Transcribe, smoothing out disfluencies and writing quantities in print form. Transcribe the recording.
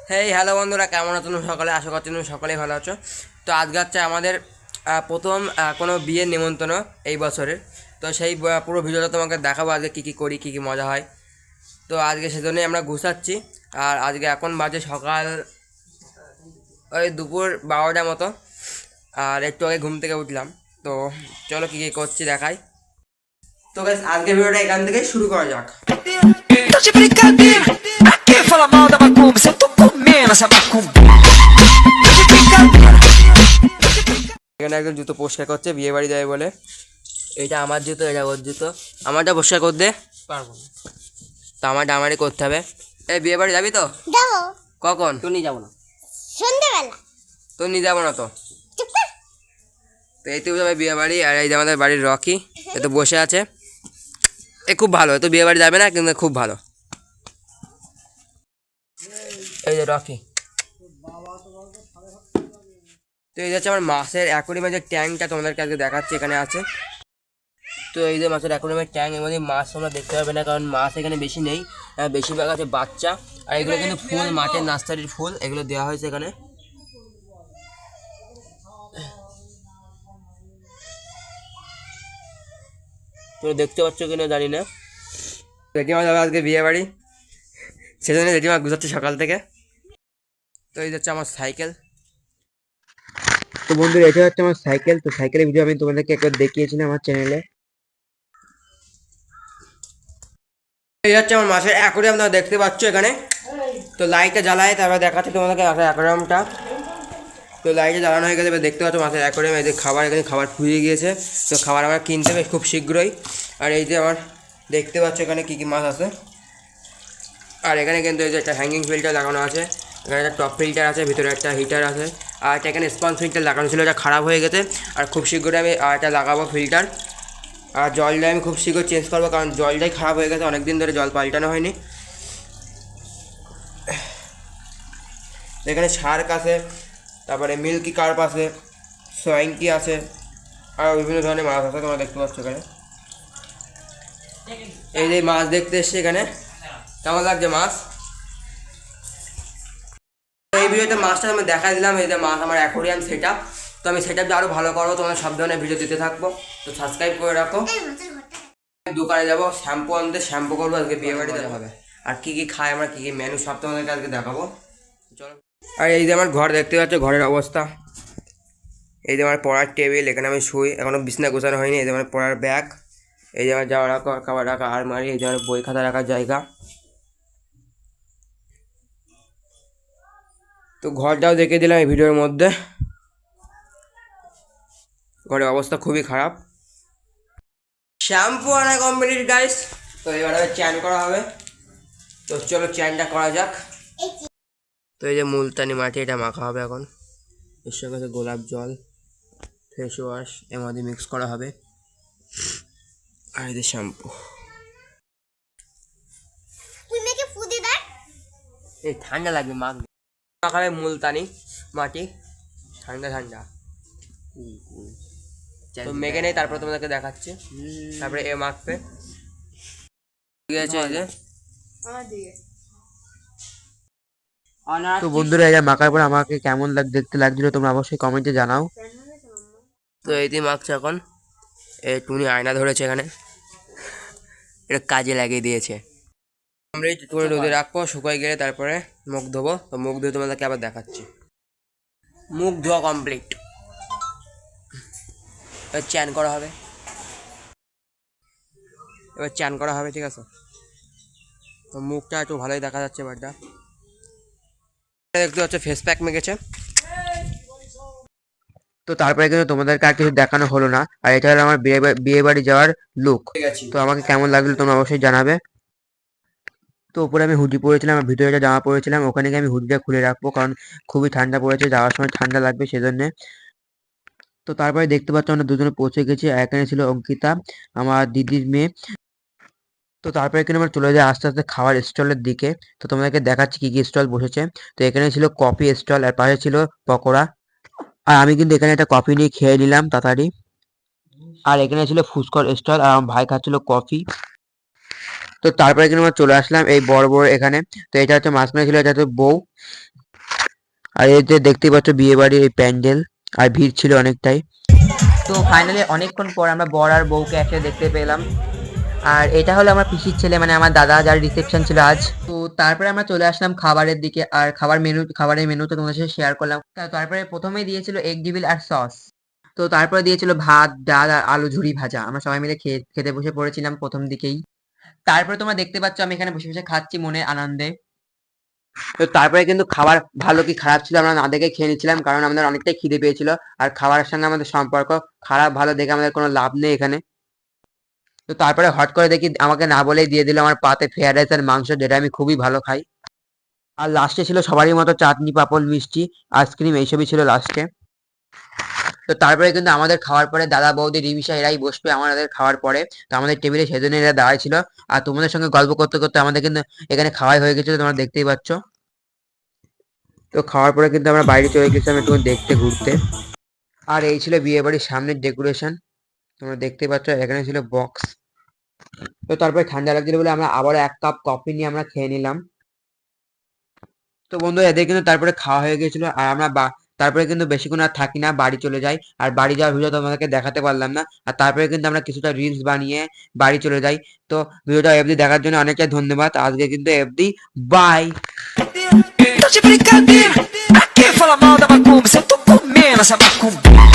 Hello বন্ধুরা, কেমন আছো তুমি সকালে? আশা করছি তুমি সকলেই ভালো আছো। তো আজকে হচ্ছে আমাদের প্রথম কোনো বিয়ের নিমন্ত্রণ এই বছরের। তো সেই পুরো ভিডিওটা তোমাকে দেখাবো আজকে কী কী করি, কী কী মজা হয়। তো আজকে সেজন্যই আমরা গুছাচ্ছি। আর আজকে এখন বাজে সকাল ওই দুপুর 12টার মতো। আর একটু আগে ঘুম থেকে উঠলাম। তো চলো কী কী করছি দেখাই। তো গাইস, আজকে ভিডিওটা এখান থেকেই শুরু করা যাক। Tô de brincadeira, quem fala mal da macumba, cê tô comendo essa macumba. Tô de brincadeira. এখানে একজন জুতো পরিষ্কার করছে, বিয়ে বাড়ি যাবে বলে। এটা আমার জুতো, এটা ওর জুতো। আমারটা পরিষ্কার করতে পারবো না, তো আমারই করতে হবে। এই বিয়ে বাড়ি যাবি তো? যাবো। কখন? তো নিয়ে যাবো না, সন্ধ্যাবেলা। তো নিয়ে যাবো না তো। চুপ কর। তো এই তো যাবে বিয়ে বাড়ি। আর এই যে আমাদের বাড়ির রকি, এ তো বসে আছে। এ খুব ভালো, এ তো বিয়ে বাড়ি যাবে না কিন্তু খুব ভালো। এই যে রকি। তো এই হচ্ছে আমার মাছের অ্যাকোয়ারিয়ামের যে ট্যাঙ্কটা তোমাদেরকে আজকে দেখাচ্ছি, এখানে আছে। তো এই যে মাছের অ্যাকোয়ারিয়ামের ট্যাঙ্ক, এর মধ্যে মাছ তোমরা দেখতে পাবে না, কারণ মাছ এখানে বেশি নেই। বেশিরভাগ আছে বাচ্চা। আর এগুলো কিন্তু ফুল, মাঠের নার্সারির ফুল, এগুলো দেওয়া হয়েছে এখানে। তো দেখতে পাচ্ছ কিনা জানি না। জেঠিমা যাবে আজকে বিয়ে বাড়ি, সেজন্য জেঠিমা গুছাচ্ছে সকাল থেকে। তো এই হচ্ছে আমার সাইকেল। তো বন্ধুরা এটা হচ্ছে আমার সাইকেল। তো সাইকেলের ভিডিও আমি তোমাদেরকে একবার দেখিয়েছিলাম আমার চ্যানেলে। এই হচ্ছে আমার মাছের অ্যাকোয়ারিয়াম, তোমরা দেখতে পাচ্ছ এখানে। তো লাইটটা জ্বালায় তারপর দেখাচ্ছি তোমাদেরকে অ্যাকোয়ারিয়ামটা। তো লাইটে জ্বালানো হয়ে গেছে, এবার দেখতে পাচ্ছ মাছের অ্যাকোয়ারিয়াম। এই যে খাবার, এখানে খাবার ফুরিয়ে গিয়েছে। তো খাবার আমার কিনতে হবে খুব শীঘ্রই। আর এই যে আমার দেখতে পাচ্ছ এখানে কী কী মাছ আছে। আর এখানে কিন্তু এই যে একটা হ্যাঙ্গিং ফিল্টার লাগানো আছে, এখানে একটা টপ ফিল্টার আছে, ভিতরে একটা হিটার আছে। আর একটা এখানে স্পঞ্জ ফিল্টার লাগানো ছিল, এটা খারাপ হয়ে গেছে। আর খুব শীঘ্রই আমি আর একটা লাগাবো ফিল্টার। আর জলটা আমি খুব শীঘ্র চেঞ্জ করবো, কারণ জলটাই খারাপ হয়ে গেছে, অনেক দিন ধরে জল পাল্টানো হয়নি। এখানে শার্ক আছে, তারপরে মিল্কি কার্প আছে, সোয়াইঙ্কি আছে, আর বিভিন্ন ধরনের মাছ আছে তোমরা দেখতে পাচ্ছ এখানে। এই যে মাছ দেখতে এসছি এখানে, কেমন লাগছে মাছ? এই ভিডিওতে মাছটা আমি দেখা দিলাম। এই যে মাছ আমার অ্যাকোয়ারিয়াম সেট আপ। তো আমি সেট আপটা আরও ভালো করবো, তোমাদের সব ধরনের ভিডিও দিতে থাকবো। তো সাবস্ক্রাইব করে রাখো। দোকানে যাবো শ্যাম্পু আনতে, শ্যাম্পু করবো, আজকে বিয়ে বাড়িতে হবে। আর কী কী খায় আমরা, কী কী মেনু, সব তোমাদেরকে আজকে দেখাবো। চলো। আর এই যে আমার ঘর দেখতে পাচ্ছ, ঘরের অবস্থা। এই যে আমার পড়ার টেবিল, এখানে আমি শুই, এখনও বিছনা গোছানো হয়নি। এই যে আমার পড়ার ব্যাগ, এই যে আমার জামা রাখা, খাবার রাখা আলমারি, এই যে আমার বই খাতা রাখার জায়গা। তো ঘরটাও দেখে দিলাম এই ভিডিওর মধ্যে। ঘরের অবস্থা খুবই খারাপ। শ্যাম্পু আনা কমপ্লিট গাইস। তো এবার চ্যান করা হবে। তো চলো চ্যানটা করা যাক। তো এই যে মুলতানি মাটি, এটা মাখা হবে এখন। এর সঙ্গে আছে গোলাপ জল, ফেস ওয়াশ, এর মধ্যে মিক্স করা হবে। আর এই যে শ্যাম্পু। তুই মেয়েকে ফুদি দেখ। এই ঠান্ডা লাগবে, মাখাবে মুলতানি মাটি, ঠান্ডা ঠান্ডা। তো মেখে নেই, তারপরে তোমাদেরকে দেখাচ্ছি। তারপরে এ মাখবে। ঠিক আছে, এই যে তো বন্ধুরা এটা মাখার পর আমাকে কেমন দেখতে লাগছিল তোমরা অবশ্যই কমেন্টে জানাও। তো এই দিয়ে মাখছে এখন। এই টুনি আয়না ধরেছে এখানে, এটা কাজে লাগিয়ে দিয়েছে। আমরা এই টুনি রোদে রাখবো, শুকাই গেলে তারপরে মুখ ধোবো। তো মুখ ধুয়ে তোমাদেরকে আবার দেখাচ্ছি। মুখ ধোয়া কমপ্লিট, এবার চ্যান করা হবে। ঠিক আছে। তো মুখটা একটু ভালোই দেখা যাচ্ছে এবারটা। দেখতে হচ্ছে ফেস প্যাক মেখেছে। তো তারপরে কিন্তু তোমাদেরকে আর কিছু দেখানো হলো না। আর এটা হলো আমার বিয়ে বাড়ি যাওয়ার লুক। তো আমাকে কেমন লাগলো তোমরা অবশ্যই জানাবে। তো উপরে আমি হুডি পরেছিলাম আর ভিতরে একটা জামা পরেছিলাম, ওখানে গিয়ে আমি হুডিটা খুলে রাখবো, কারণ খুবই ঠান্ডা পড়েছে, যাওয়ার সময় ঠান্ডা লাগবে সেজন্য। তো তারপরে দেখতে পাচ্ছ আমরা দুজনে পৌঁছে গেছি। এখানে ছিল অঙ্কিতা, আমার দিদির মেয়ে। তো তারপরে কিন্তু আমরা চলে যাই আস্তে আস্তে খাওয়ার স্টলের দিকে। তো তোমাদেরকে দেখাচ্ছি কি কি স্টল বসেছে। তো এখানে ছিল কফি স্টল, আর পাশে ছিল পকোড়া। আর আমি কিন্তু এখানে একটা কফি নিয়ে খেয়ে নিলাম তাড়াতাড়ি। আর এখানে ছিল ফুচকার স্টল, আর আমার ভাই খাচ্ছিল কফি। তো তারপরে কিন্তু আমরা চলে আসলাম এই বড় বড় এখানে। তো এটা হচ্ছে মাঝখানে ছিল, এটা হচ্ছে বউ। আর এই যে দেখতেই পাচ্ছ বিয়ে বাড়ির এই প্যান্ডেল, আর ভিড় ছিল অনেকটাই। তো ফাইনালি অনেকক্ষণ পর আমরা বর আর বউকে একসাথে দেখতে পেলাম। আর এটা হলো আমার পিসির ছেলে, মানে আমার দাদা, যার রিসেপশন ছিল আজ। তো তারপরে আমরা চলে আসলাম খাবারের দিকে, আর খাবারের মেনু তো তোমাদের সাথে শেয়ার করলাম। তারপরে প্রথমেই দিয়েছিল এগ ডিভিল আর সস। তো তারপরে দিয়েছিল ভাত, ডাল আর আলু ঝুরি ভাজা। আমরা সবাই মিলে খেতে বসে পড়েছিলাম প্রথম দিকেই। তারপরে তোমরা দেখতে পাচ্ছ আমি এখানে বসে বসে খাচ্ছি মনে আনন্দে। তো তারপরে কিন্তু খাবার ভালো কি খারাপ ছিল আমরা না দেখে খেয়ে নিচ্ছিলাম, কারণ আমাদের অনেকটাই খিদে পেয়েছিল। আর খাবারের সঙ্গে আমাদের সম্পর্ক খারাপ ভালো দেখে আমাদের কোনো লাভ নেই এখানে। তো তারপরে হট করে দেখি আমাকে না বলেই দিয়ে দিল আমার পাতে ফ্রাইড রাইস আর মাংস, যেটা আমি খুবই ভালো খাই। আর লাস্টে ছিল সবারই মতো চাটনি, পাঁপড়, মিষ্টি, আইসক্রিম, এইসবই ছিল লাস্টে। তো তারপরে কিন্তু আমাদের খাওয়ার পরে দাদা, বৌদি, রিমিশা এরাই বসবে আমাদের খাওয়ার পরে। তো আমাদের টেবিলে সেজন্য এরা দাঁড়ায় ছিল। আর তোমাদের সঙ্গে গল্প করতে করতে আমাদের কিন্তু এখানে খাওয়াই হয়ে গেছিল, তোমরা দেখতেই পাচ্ছ। তো খাওয়ার পরে কিন্তু আমরা বাইরে চলে গেছিলাম একটু দেখতে, ঘুরতে। আর এই ছিল বিয়ে বাড়ির সামনের ডেকোরেশন, তোমরা দেখতে পাচ্ছ। এখানে ছিল বক্স। তো তারপরে ঠান্ডা লাগছিল বলে আমরা আবার 1 কাপ কফি নিয়ে আমরা খেয়ে নিলাম। তো বন্ধু এদের কিন্তু তারপরে খাওয়া হয়ে গেছিল, আর আমরা তারপরে কিন্তু বেশিক্ষণ আর থাকি না, বাড়ি চলে যাই। আর বাড়ি যাওয়ার ভিডিও তোমাদেরকে দেখাতে পারলাম না। আর তারপরে কিন্তু আমরা কিছুটা রিলস বানিয়ে বাড়ি চলে যাই। তো ভিডিওটা এফডি দেখার জন্য অনেকটাই ধন্যবাদ। আজকে কিন্তু এফডি বাই। Tô de brincadeira, pra que fala mal da macumba? Se eu tô comendo essa macumba.